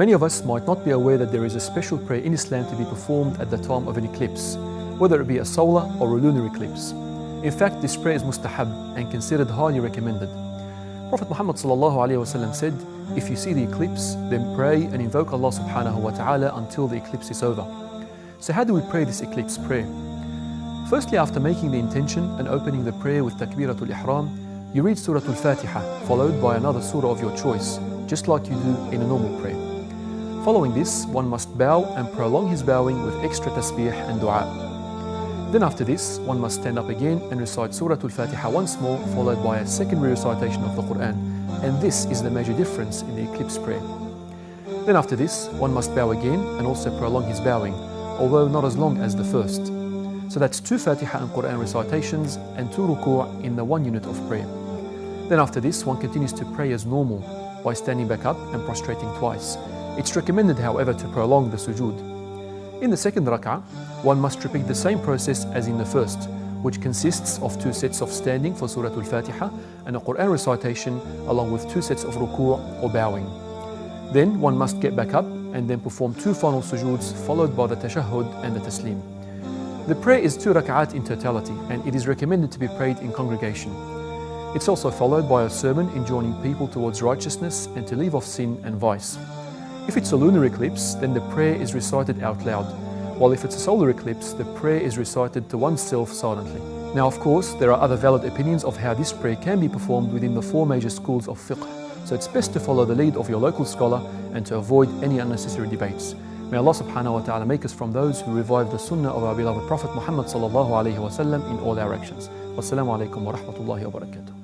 Many of us might not be aware that there is a special prayer in Islam to be performed at the time of an eclipse, whether it be a solar or a lunar eclipse. In fact, this prayer is mustahabb and considered highly recommended. Prophet Muhammad ﷺ said, if you see the eclipse, then pray and invoke Allah subhanahu wa ta'ala until the eclipse is over. So how do we pray this eclipse prayer? Firstly, after making the intention and opening the prayer with Takbirat Al-Ihram, you read Surah Al Fatihah, followed by another surah of your choice, just like you do in a normal prayer. Following this, one must bow and prolong his bowing with extra tasbih and du'a. Then after this, one must stand up again and recite Surah Al Fatiha once more, followed by a secondary recitation of the Quran. And this is the major difference in the eclipse prayer. Then after this, one must bow again and also prolong his bowing, although not as long as the first. So that's 2 Fatiha and Quran recitations and 2 ruku' in the 1 unit of prayer. Then after this, one continues to pray as normal by standing back up and prostrating twice. It's recommended, however, to prolong the sujood. In the second rak'ah, one must repeat the same process as in the first, which consists of 2 sets of standing for Surah Al Fatiha and a Quran recitation along with 2 sets of ruku' or bowing. Then one must get back up and then perform 2 final sujoods followed by the tashahhud and the taslim. The prayer is 2 rak'at in totality and it is recommended to be prayed in congregation. It's also followed by a sermon enjoining people towards righteousness and to leave off sin and vice. If it's a lunar eclipse, then the prayer is recited out loud, while if it's a solar eclipse, the prayer is recited to oneself silently. Now, of course, there are other valid opinions of how this prayer can be performed within the 4 major schools of fiqh, so it's best to follow the lead of your local scholar and to avoid any unnecessary debates. May Allah subhanahu wa ta'ala make us from those who revive the sunnah of our beloved Prophet Muhammad sallallahu alayhi wa sallam in all our actions. Wassalamu alaikum wa rahmatullahi wa barakatuh.